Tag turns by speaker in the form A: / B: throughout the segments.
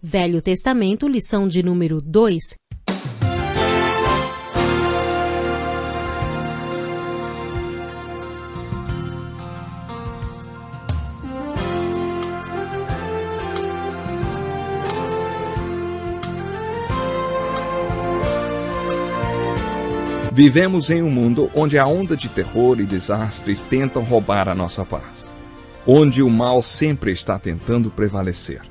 A: Velho Testamento, lição de número 2.
B: Vivemos em um mundo onde a onda de terror e desastres tentam roubar a nossa paz, onde o mal sempre está tentando prevalecer.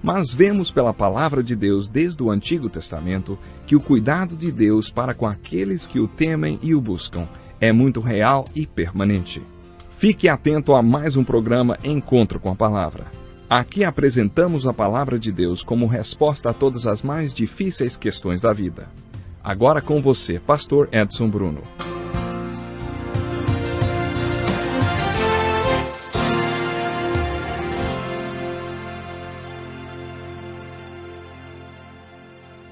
B: Mas vemos pela palavra de Deus desde o Antigo Testamento que o cuidado de Deus para com aqueles que o temem e o buscam é muito real e permanente. Fique atento a mais um programa Encontro com a Palavra. Aqui apresentamos a palavra de Deus como resposta a todas as mais difíceis questões da vida. Agora com você, Pastor Edson Bruno.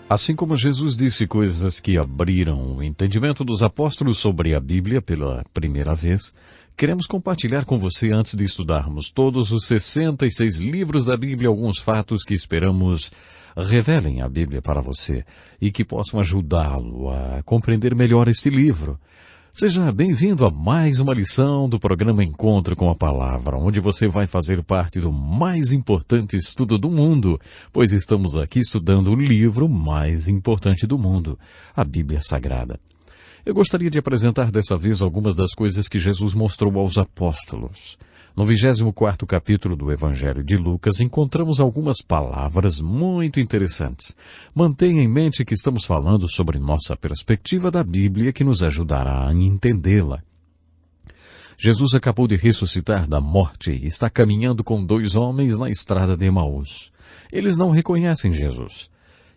C: Assim como Jesus disse coisas que abriram o entendimento dos apóstolos sobre a Bíblia pela primeira vez, queremos compartilhar com você, antes de estudarmos todos os 66 livros da Bíblia, alguns fatos que esperamos revelem a Bíblia para você e que possam ajudá-lo a compreender melhor este livro. Seja bem-vindo a mais uma lição do programa Encontro com a Palavra, onde você vai fazer parte do mais importante estudo do mundo, pois estamos aqui estudando o livro mais importante do mundo, a Bíblia Sagrada. Eu gostaria de apresentar dessa vez algumas das coisas que Jesus mostrou aos apóstolos. No 24º capítulo do Evangelho de Lucas, encontramos algumas palavras muito interessantes. Mantenha em mente que estamos falando sobre nossa perspectiva da Bíblia, que nos ajudará a entendê-la. Jesus acabou de ressuscitar da morte e está caminhando com 2 homens na estrada de Emaús. Eles não reconhecem Jesus.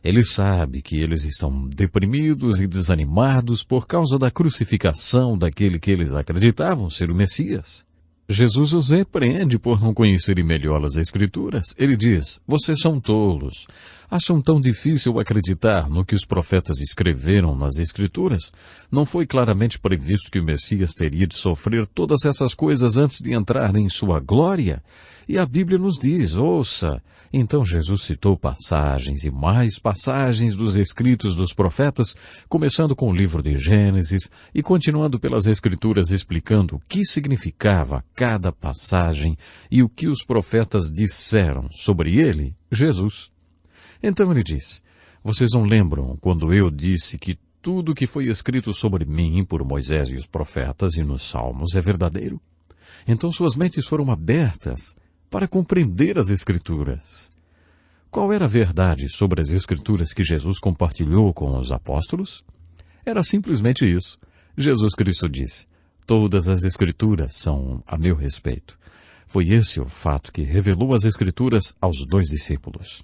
C: Ele sabe que eles estão deprimidos e desanimados por causa da crucificação daquele que eles acreditavam ser o Messias. Jesus os repreende por não conhecerem melhor as Escrituras. Ele diz: vocês são tolos. Acham tão difícil acreditar no que os profetas escreveram nas Escrituras? Não foi claramente previsto que o Messias teria de sofrer todas essas coisas antes de entrar em sua glória? E a Bíblia nos diz, ouça. Então Jesus citou passagens e mais passagens dos escritos dos profetas, começando com o livro de Gênesis e continuando pelas Escrituras explicando o que significava cada passagem e o que os profetas disseram sobre ele, Jesus. Então ele diz: vocês não lembram quando eu disse que tudo que foi escrito sobre mim por Moisés e os profetas e nos Salmos é verdadeiro? Então suas mentes foram abertas para compreender as Escrituras. Qual era a verdade sobre as Escrituras que Jesus compartilhou com os apóstolos? Era simplesmente isso. Jesus Cristo disse: todas as Escrituras são a meu respeito. Foi esse o fato que revelou as Escrituras aos 2 discípulos.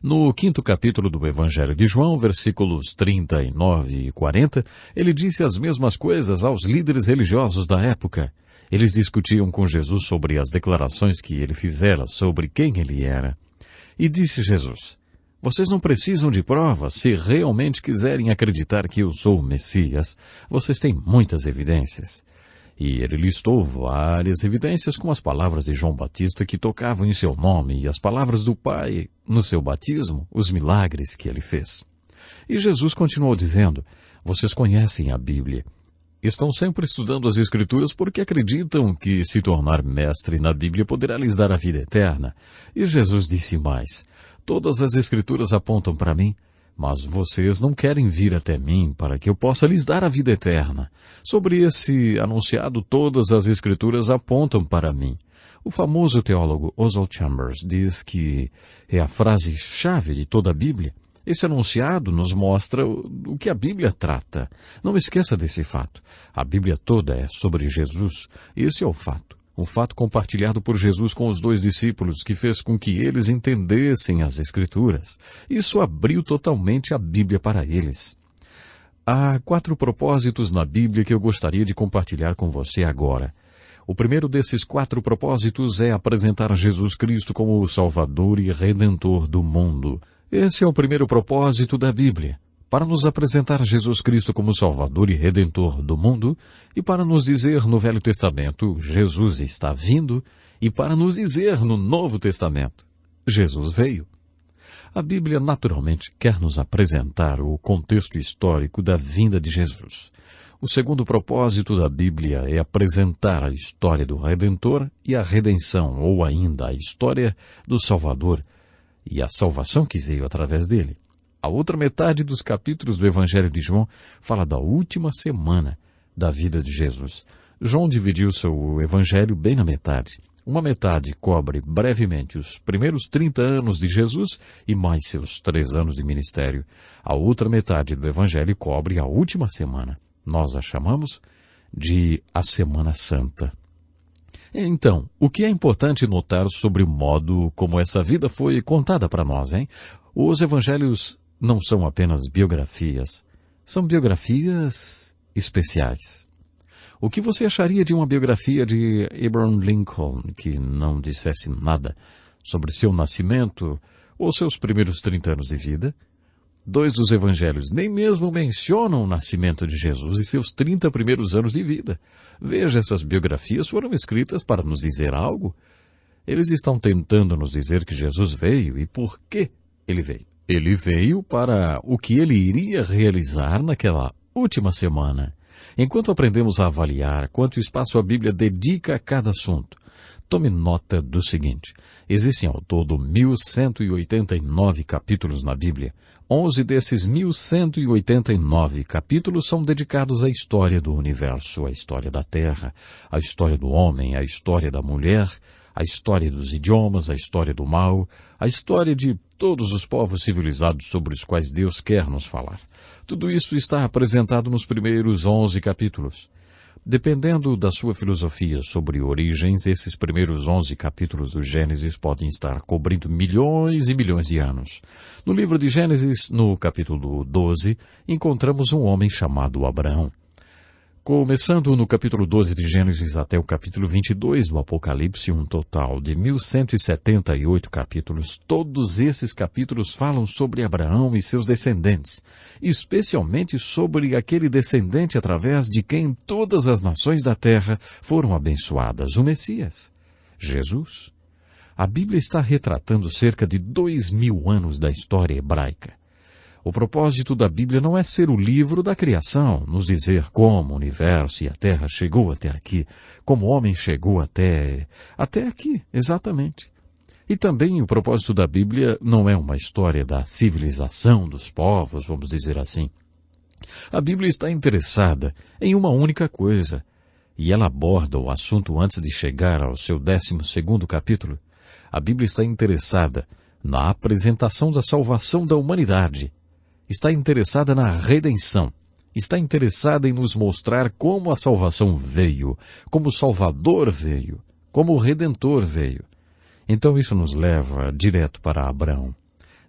C: No 5º capítulo do Evangelho de João, versículos 39 e 40, ele disse as mesmas coisas aos líderes religiosos da época. Eles discutiam com Jesus sobre as declarações que ele fizera sobre quem ele era. E disse Jesus: vocês não precisam de provas se realmente quiserem acreditar que eu sou o Messias. Vocês têm muitas evidências. E ele listou várias evidências com as palavras de João Batista que tocavam em seu nome e as palavras do Pai no seu batismo, os milagres que ele fez. E Jesus continuou dizendo: vocês conhecem a Bíblia. Estão sempre estudando as Escrituras porque acreditam que se tornar mestre na Bíblia poderá lhes dar a vida eterna. E Jesus disse mais: todas as Escrituras apontam para mim, mas vocês não querem vir até mim para que eu possa lhes dar a vida eterna. Sobre esse anunciado, todas as Escrituras apontam para mim. O famoso teólogo Oswald Chambers diz que é a frase-chave de toda a Bíblia. Esse anunciado nos mostra o que a Bíblia trata. Não esqueça desse fato. A Bíblia toda é sobre Jesus. Esse é o fato. Um fato compartilhado por Jesus com os 2 discípulos que fez com que eles entendessem as Escrituras. Isso abriu totalmente a Bíblia para eles. Há 4 propósitos na Bíblia que eu gostaria de compartilhar com você agora. O primeiro desses 4 propósitos é apresentar Jesus Cristo como o Salvador e Redentor do mundo. Esse é o primeiro propósito da Bíblia, para nos apresentar Jesus Cristo como Salvador e Redentor do mundo, e para nos dizer no Velho Testamento, Jesus está vindo, e para nos dizer no Novo Testamento, Jesus veio. A Bíblia naturalmente quer nos apresentar o contexto histórico da vinda de Jesus. O segundo propósito da Bíblia é apresentar a história do Redentor e a redenção, ou ainda a história do Salvador e a salvação que veio através dele. A outra metade dos capítulos do Evangelho de João fala da última semana da vida de Jesus. João dividiu seu Evangelho bem na metade. Uma metade cobre brevemente os primeiros 30 anos de Jesus e mais seus 3 anos de ministério. A outra metade do Evangelho cobre a última semana. Nós a chamamos de a Semana Santa. Então, o que é importante notar sobre o modo como essa vida foi contada para nós, hein? Os Evangelhos não são apenas biografias, são biografias especiais. O que você acharia de uma biografia de Abraham Lincoln que não dissesse nada sobre seu nascimento ou seus primeiros 30 anos de vida? 2 dos evangelhos nem mesmo mencionam o nascimento de Jesus e seus 30 primeiros anos de vida. Veja, essas biografias foram escritas para nos dizer algo. Eles estão tentando nos dizer que Jesus veio e por que ele veio. Ele veio para o que ele iria realizar naquela última semana. Enquanto aprendemos a avaliar quanto espaço a Bíblia dedica a cada assunto, tome nota do seguinte. Existem ao todo 1.189 capítulos na Bíblia. 11 desses 1.189 capítulos são dedicados à história do universo, à história da Terra, à história do homem, à história da mulher, à história dos idiomas, à história do mal, à história de todos os povos civilizados sobre os quais Deus quer nos falar. Tudo isso está apresentado nos primeiros 11 capítulos. Dependendo da sua filosofia sobre origens, esses primeiros 11 capítulos do Gênesis podem estar cobrindo milhões e milhões de anos. No livro de Gênesis, no capítulo 12, encontramos um homem chamado Abraão. Começando no capítulo 12 de Gênesis até o capítulo 22 do Apocalipse, um total de 1.178 capítulos, todos esses capítulos falam sobre Abraão e seus descendentes, especialmente sobre aquele descendente através de quem todas as nações da terra foram abençoadas, o Messias, Jesus. A Bíblia está retratando cerca de 2.000 anos da história hebraica. O propósito da Bíblia não é ser o livro da criação, nos dizer como o universo e a Terra chegou até aqui, como o homem chegou até aqui, exatamente. E também o propósito da Bíblia não é uma história da civilização dos povos, vamos dizer assim. A Bíblia está interessada em uma única coisa, e ela aborda o assunto antes de chegar ao seu 12º capítulo. A Bíblia está interessada na apresentação da salvação da humanidade. Está interessada na redenção. Está interessada em nos mostrar como a salvação veio, como o Salvador veio, como o Redentor veio. Então isso nos leva direto para Abraão.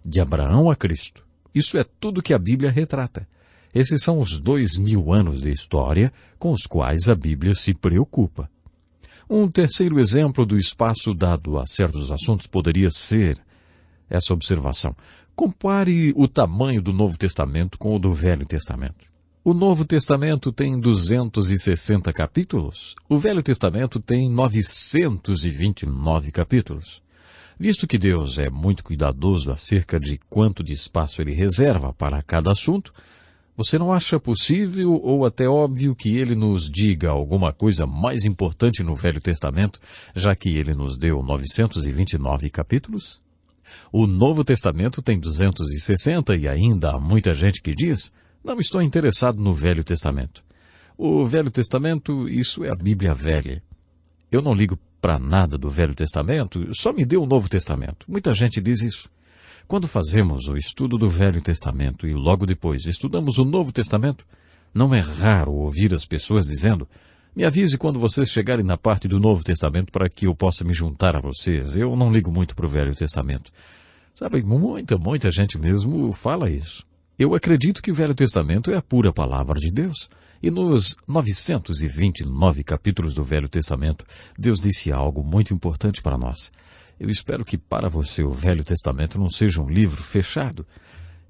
C: De Abraão a Cristo. Isso é tudo que a Bíblia retrata. Esses são os 2.000 anos de história com os quais a Bíblia se preocupa. Um terceiro exemplo do espaço dado a certos assuntos poderia ser essa observação. Compare o tamanho do Novo Testamento com o do Velho Testamento. O Novo Testamento tem 260 capítulos. O Velho Testamento tem 929 capítulos. Visto que Deus é muito cuidadoso acerca de quanto de espaço Ele reserva para cada assunto, você não acha possível ou até óbvio que Ele nos diga alguma coisa mais importante no Velho Testamento, já que Ele nos deu 929 capítulos? O Novo Testamento tem 260 e ainda há muita gente que diz, não estou interessado no Velho Testamento. O Velho Testamento, isso é a Bíblia velha. Eu não ligo para nada do Velho Testamento, só me dê o Novo Testamento. Muita gente diz isso. Quando fazemos o estudo do Velho Testamento e logo depois estudamos o Novo Testamento, não é raro ouvir as pessoas dizendo, me avise quando vocês chegarem na parte do Novo Testamento para que eu possa me juntar a vocês. Eu não ligo muito para o Velho Testamento. Sabe, muita gente mesmo fala isso. Eu acredito que o Velho Testamento é a pura palavra de Deus. E nos 929 capítulos do Velho Testamento, Deus disse algo muito importante para nós. Eu espero que para você o Velho Testamento não seja um livro fechado.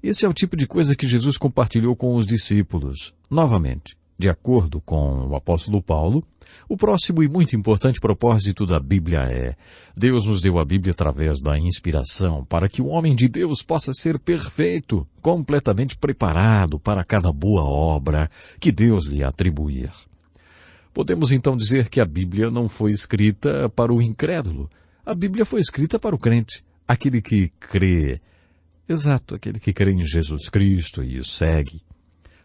C: Esse é o tipo de coisa que Jesus compartilhou com os discípulos. Novamente, De acordo com o apóstolo Paulo, o próximo e muito importante propósito da Bíblia é: Deus nos deu a Bíblia através da inspiração para que o homem de Deus possa ser perfeito, completamente preparado para cada boa obra que Deus lhe atribuir. Podemos então dizer que a Bíblia não foi escrita para o incrédulo. A Bíblia foi escrita para o crente, aquele que crê. Exato, aquele que crê em Jesus Cristo e o segue.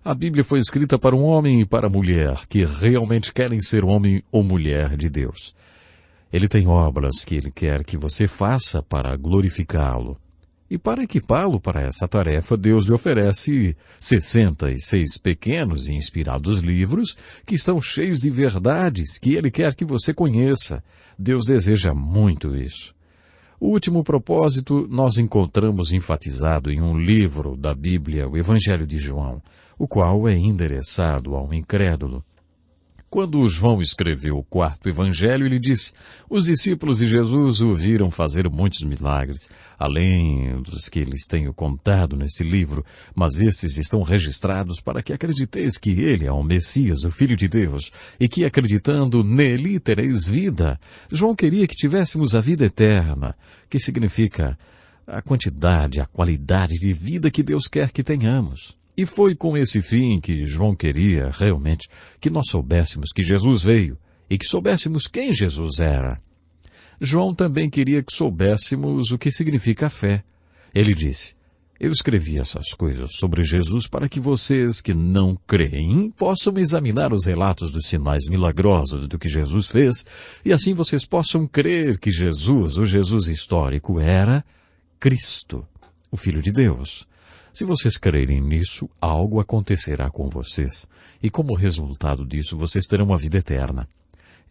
C: A Bíblia foi escrita para um homem e para a mulher que realmente querem ser homem ou mulher de Deus. Ele tem obras que ele quer que você faça para glorificá-lo. E para equipá-lo para essa tarefa, Deus lhe oferece 66 pequenos e inspirados livros que estão cheios de verdades que ele quer que você conheça. Deus deseja muito isso. O último propósito nós encontramos enfatizado em um livro da Bíblia, o Evangelho de João, o qual é endereçado ao incrédulo. Quando João escreveu o quarto evangelho, ele disse: os discípulos de Jesus o viram fazer muitos milagres, além dos que lhes tenho contado nesse livro, mas estes estão registrados para que acrediteis que ele é o Messias, o Filho de Deus, e que acreditando nele tereis vida. João queria que tivéssemos a vida eterna, que significa a quantidade, a qualidade de vida que Deus quer que tenhamos. E foi com esse fim que João queria, realmente, que nós soubéssemos que Jesus veio e que soubéssemos quem Jesus era. João também queria que soubéssemos o que significa a fé. Ele disse: eu escrevi essas coisas sobre Jesus para que vocês que não creem possam examinar os relatos dos sinais milagrosos do que Jesus fez e assim vocês possam crer que Jesus, o Jesus histórico, era Cristo, o Filho de Deus. Se vocês crerem nisso, algo acontecerá com vocês, e como resultado disso, vocês terão a vida eterna.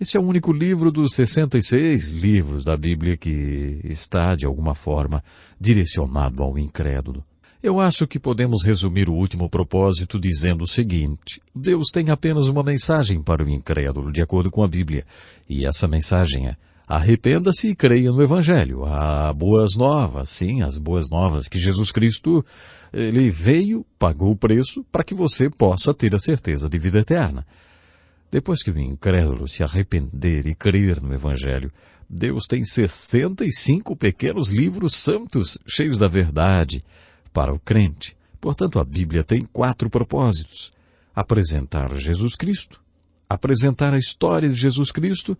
C: Esse é o único livro dos 66 livros da Bíblia que está, de alguma forma, direcionado ao incrédulo. Eu acho que podemos resumir o último propósito dizendo o seguinte: Deus tem apenas uma mensagem para o incrédulo, de acordo com a Bíblia, e essa mensagem é: arrependa-se e creia no Evangelho. Há boas novas, sim, as boas novas que Jesus Cristo, ele veio, pagou o preço para que você possa ter a certeza de vida eterna. Depois que o incrédulo se arrepender e crer no Evangelho, Deus tem 65 pequenos livros santos, cheios da verdade, para o crente. Portanto, a Bíblia tem 4 propósitos: apresentar Jesus Cristo, apresentar a história de Jesus Cristo,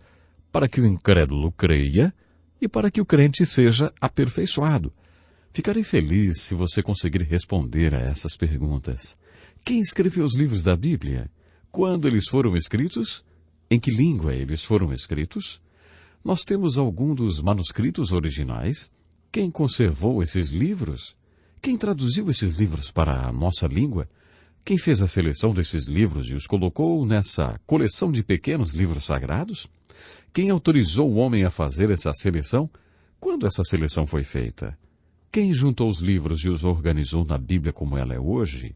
C: para que o incrédulo creia e para que o crente seja aperfeiçoado. Ficarei feliz se você conseguir responder a essas perguntas. Quem escreveu os livros da Bíblia? Quando eles foram escritos? Em que língua eles foram escritos? Nós temos algum dos manuscritos originais? Quem conservou esses livros? Quem traduziu esses livros para a nossa língua? Quem fez a seleção desses livros e os colocou nessa coleção de pequenos livros sagrados? Quem autorizou o homem a fazer essa seleção? Quando essa seleção foi feita? Quem juntou os livros e os organizou na Bíblia como ela é hoje?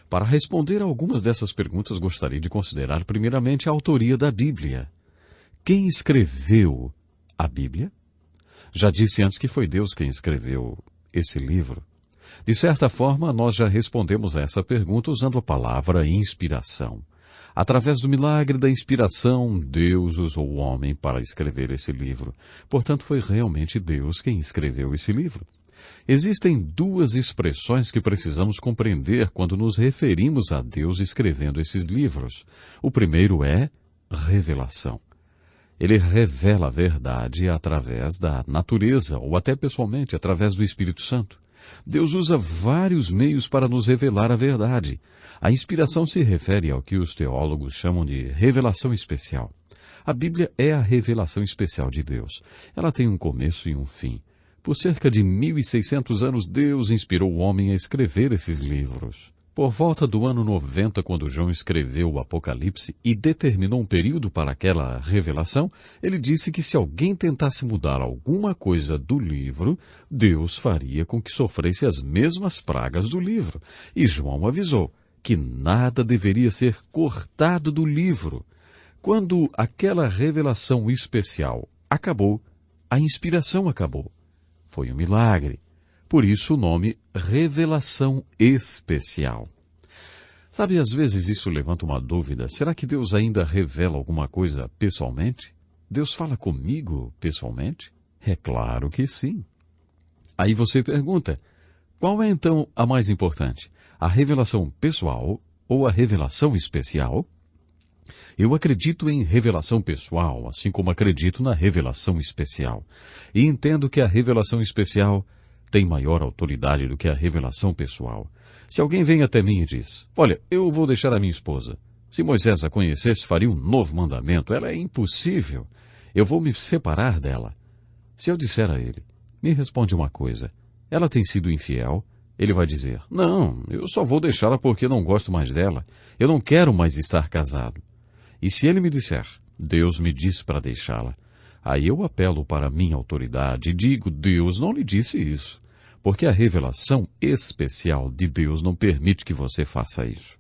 C: Para responder a algumas dessas perguntas, gostaria de considerar primeiramente a autoria da Bíblia. Quem escreveu a Bíblia? Já disse antes que foi Deus quem escreveu esse livro. De certa forma, nós já respondemos a essa pergunta usando a palavra inspiração. Através do milagre da inspiração, Deus usou o homem para escrever esse livro. Portanto, foi realmente Deus quem escreveu esse livro. Existem 2 expressões que precisamos compreender quando nos referimos a Deus escrevendo esses livros. O primeiro é revelação. Ele revela a verdade através da natureza, ou até pessoalmente, através do Espírito Santo. Deus usa vários meios para nos revelar a verdade. A inspiração se refere ao que os teólogos chamam de revelação especial. A Bíblia é a revelação especial de Deus. Ela tem um começo e um fim. Por cerca de 1.600 anos, Deus inspirou o homem a escrever esses livros. Por volta do ano 90, quando João escreveu o Apocalipse e determinou um período para aquela revelação, ele disse que se alguém tentasse mudar alguma coisa do livro, Deus faria com que sofresse as mesmas pragas do livro. E João avisou que nada deveria ser cortado do livro. Quando aquela revelação especial acabou, a inspiração acabou. Foi um milagre. Por isso o nome Revelação Especial. Sabe, às vezes isso levanta uma dúvida. Será que Deus ainda revela alguma coisa pessoalmente? Deus fala comigo pessoalmente? É claro que sim. Aí você pergunta, qual é então a mais importante? A revelação pessoal ou a revelação especial? Eu acredito em revelação pessoal, assim como acredito na revelação especial. E entendo que a revelação especial tem maior autoridade do que a revelação pessoal. Se alguém vem até mim e diz, olha, eu vou deixar a minha esposa. Se Moisés a conhecesse, faria um novo mandamento. Ela é impossível. Eu vou me separar dela. Se eu disser a ele, me responde uma coisa. Ela tem sido infiel? Ele vai dizer, não, eu só vou deixá-la porque não gosto mais dela. Eu não quero mais estar casado. E se ele me disser, Deus me disse para deixá-la, aí eu apelo para a minha autoridade e digo, Deus não lhe disse isso. Porque a revelação especial de Deus não permite que você faça isso.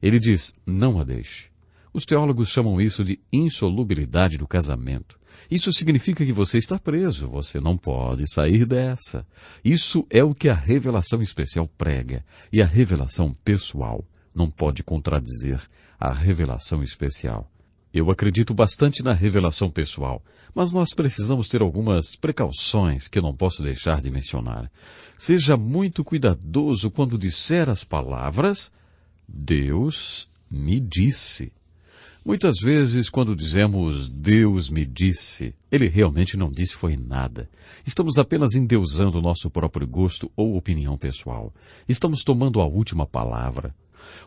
C: Ele diz, não a deixe. Os teólogos chamam isso de insolubilidade do casamento. Isso significa que você está preso, você não pode sair dessa. Isso é o que a revelação especial prega, e a revelação pessoal não pode contradizer a revelação especial. Eu acredito bastante na revelação pessoal, mas nós precisamos ter algumas precauções que eu não posso deixar de mencionar. Seja muito cuidadoso quando disser as palavras, Deus me disse. Muitas vezes, quando dizemos Deus me disse, Ele realmente não disse foi nada. Estamos apenas endeusando o nosso próprio gosto ou opinião pessoal. Estamos tomando a última palavra.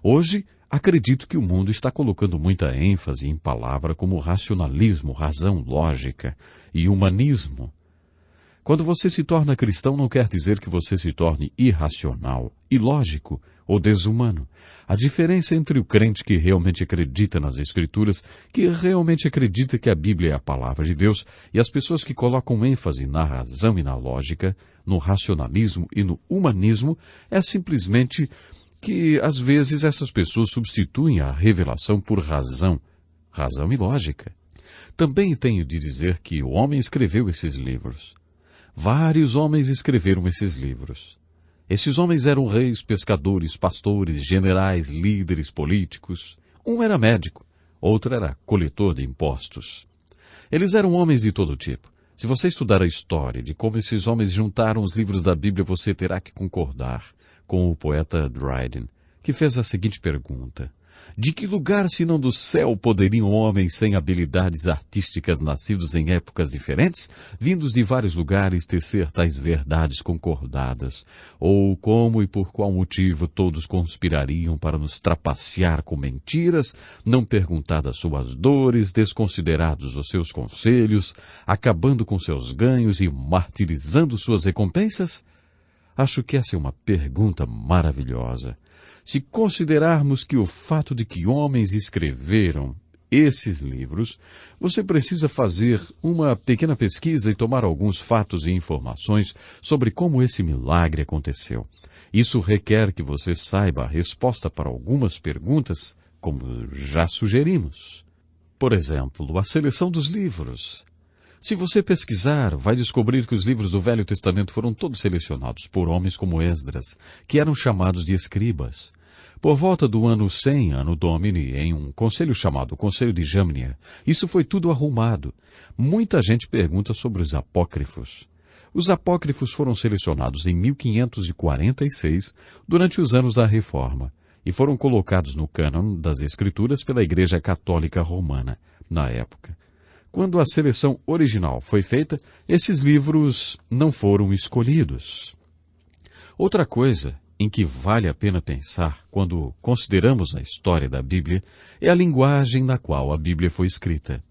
C: Hoje, acredito que o mundo está colocando muita ênfase em palavras como racionalismo, razão, lógica e humanismo. Quando você se torna cristão, não quer dizer que você se torne irracional, ilógico ou desumano. A diferença entre o crente que realmente acredita nas Escrituras, que realmente acredita que a Bíblia é a palavra de Deus, e as pessoas que colocam ênfase na razão e na lógica, no racionalismo e no humanismo, é simplesmente que, às vezes, essas pessoas substituem a revelação por razão e lógica. Também tenho de dizer que o homem escreveu esses livros. Vários homens escreveram esses livros. Esses homens eram reis, pescadores, pastores, generais, líderes políticos. Um era médico, outro era coletor de impostos. Eles eram homens de todo tipo. Se você estudar a história de como esses homens juntaram os livros da Bíblia, você terá que concordar com o poeta Dryden, que fez a seguinte pergunta. De que lugar, senão do céu, poderiam homens sem habilidades artísticas nascidos em épocas diferentes, vindos de vários lugares, tecer tais verdades concordadas? Ou como e por qual motivo todos conspirariam para nos trapacear com mentiras, não perguntadas suas dores, desconsiderados os seus conselhos, acabando com seus ganhos e martirizando suas recompensas? Acho que essa é uma pergunta maravilhosa. Se considerarmos que o fato de que homens escreveram esses livros, você precisa fazer uma pequena pesquisa e tomar alguns fatos e informações sobre como esse milagre aconteceu. Isso requer que você saiba a resposta para algumas perguntas, como já sugerimos. Por exemplo, a seleção dos livros. Se você pesquisar, vai descobrir que os livros do Velho Testamento foram todos selecionados por homens como Esdras, que eram chamados de escribas. Por volta do ano 100, ano Domini, em um conselho chamado Conselho de Jamnia, isso foi tudo arrumado. Muita gente pergunta sobre os apócrifos. Os apócrifos foram selecionados em 1546, durante os anos da Reforma, e foram colocados no cânon das Escrituras pela Igreja Católica Romana, na época. Quando a seleção original foi feita, esses livros não foram escolhidos. Outra coisa em que vale a pena pensar quando consideramos a história da Bíblia é a linguagem na qual a Bíblia foi escrita.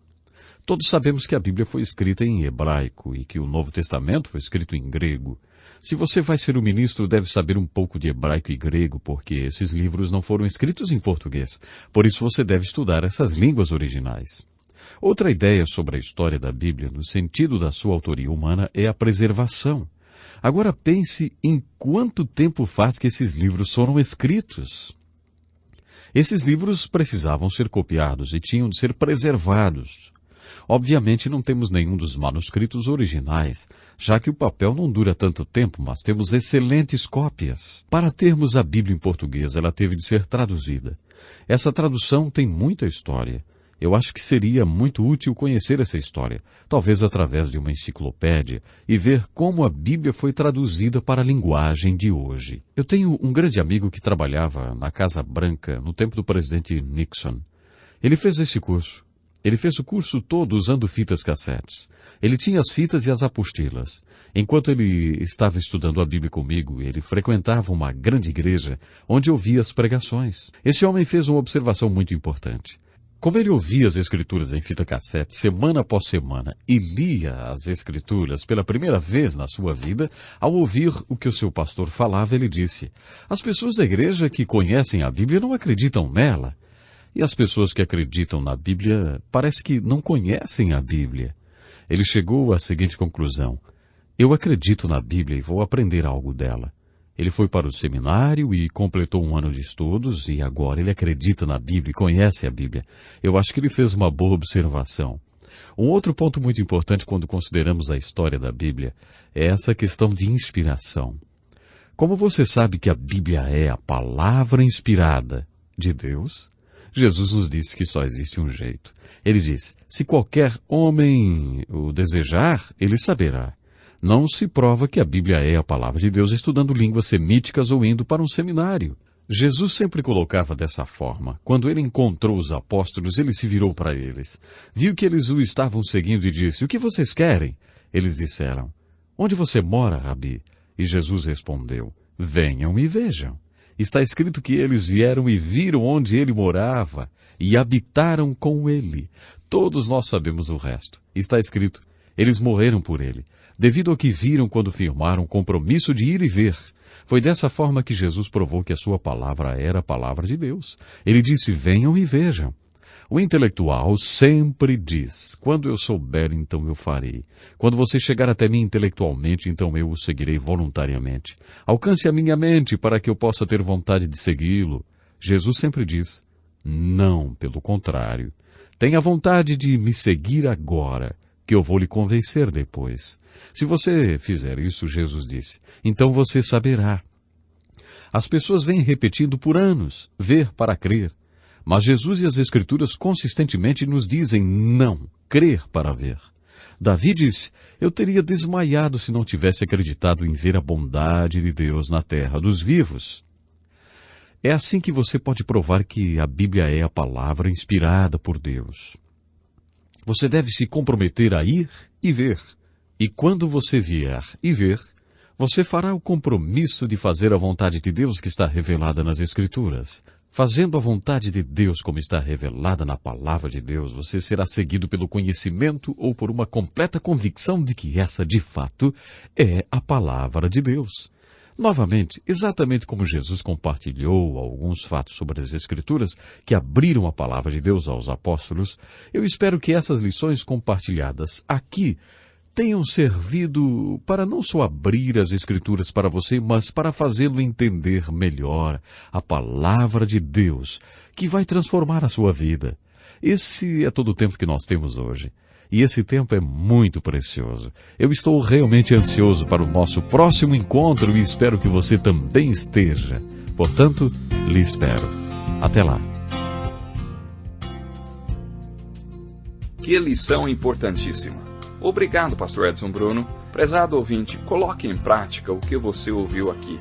C: Todos sabemos que a Bíblia foi escrita em hebraico e que o Novo Testamento foi escrito em grego. Se você vai ser um ministro, deve saber um pouco de hebraico e grego, porque esses livros não foram escritos em português. Por isso você deve estudar essas línguas originais. Outra ideia sobre a história da Bíblia, no sentido da sua autoria humana, é a preservação. Agora pense em quanto tempo faz que esses livros foram escritos. Esses livros precisavam ser copiados e tinham de ser preservados. Obviamente não temos nenhum dos manuscritos originais, já que o papel não dura tanto tempo, mas temos excelentes cópias. Para termos a Bíblia em português, ela teve de ser traduzida. Essa tradução tem muita história. Eu acho que seria muito útil conhecer essa história, talvez através de uma enciclopédia, e ver como a Bíblia foi traduzida para a linguagem de hoje. Eu tenho um grande amigo que trabalhava na Casa Branca no tempo do presidente Nixon. Ele fez esse curso. Ele fez o curso todo usando fitas cassetes. Ele tinha as fitas e as apostilas. Enquanto ele estava estudando a Bíblia comigo, ele frequentava uma grande igreja onde ouvia as pregações. Esse homem fez uma observação muito importante. Como ele ouvia as Escrituras em fita cassete semana após semana e lia as Escrituras pela primeira vez na sua vida, ao ouvir o que o seu pastor falava, ele disse: as pessoas da igreja que conhecem a Bíblia não acreditam nela. E as pessoas que acreditam na Bíblia parece que não conhecem a Bíblia. Ele chegou à seguinte conclusão: eu acredito na Bíblia e vou aprender algo dela. Ele foi para o seminário e completou um ano de estudos e agora ele acredita na Bíblia e conhece a Bíblia. Eu acho que ele fez uma boa observação. Um outro ponto muito importante quando consideramos a história da Bíblia é essa questão de inspiração. Como você sabe que a Bíblia é a palavra inspirada de Deus? Jesus nos disse que só existe um jeito. Ele diz: se qualquer homem o desejar, ele saberá. Não se prova que a Bíblia é a palavra de Deus estudando línguas semíticas ou indo para um seminário. Jesus sempre colocava dessa forma. Quando ele encontrou os apóstolos, ele se virou para eles. Viu que eles o estavam seguindo e disse: o que vocês querem? Eles disseram: onde você mora, Rabi? E Jesus respondeu: venham e vejam. Está escrito que eles vieram e viram onde ele morava e habitaram com ele. Todos nós sabemos o resto. Está escrito: eles morreram por ele, devido ao que viram quando firmaram o compromisso de ir e ver. Foi dessa forma que Jesus provou que a sua palavra era a palavra de Deus. Ele disse: venham e vejam. O intelectual sempre diz: quando eu souber, então eu farei. Quando você chegar até mim intelectualmente, então eu o seguirei voluntariamente. Alcance a minha mente para que eu possa ter vontade de segui-lo. Jesus sempre diz: não, pelo contrário. Tenha vontade de me seguir agora, que eu vou lhe convencer depois. Se você fizer isso, Jesus disse, então você saberá. As pessoas vêm repetindo por anos: ver para crer. Mas Jesus e as Escrituras consistentemente nos dizem não, crer para ver. Davi disse: eu teria desmaiado se não tivesse acreditado em ver a bondade de Deus na terra dos vivos. É assim que você pode provar que a Bíblia é a palavra inspirada por Deus. Você deve se comprometer a ir e ver. E quando você vier e ver, você fará o compromisso de fazer a vontade de Deus que está revelada nas Escrituras. Fazendo a vontade de Deus como está revelada na palavra de Deus, você será seguido pelo conhecimento ou por uma completa convicção de que essa, de fato, é a palavra de Deus. Novamente, exatamente como Jesus compartilhou alguns fatos sobre as Escrituras que abriram a palavra de Deus aos apóstolos, eu espero que essas lições compartilhadas aqui tenham servido para não só abrir as Escrituras para você, mas para fazê-lo entender melhor a palavra de Deus, que vai transformar a sua vida. Esse é todo o tempo que nós temos hoje. E esse tempo é muito precioso. Eu estou realmente ansioso para o nosso próximo encontro e espero que você também esteja. Portanto, lhe espero. Até lá.
B: Que lição importantíssima. Obrigado, Pastor Edson Bruno. Prezado ouvinte, coloque em prática o que você ouviu aqui.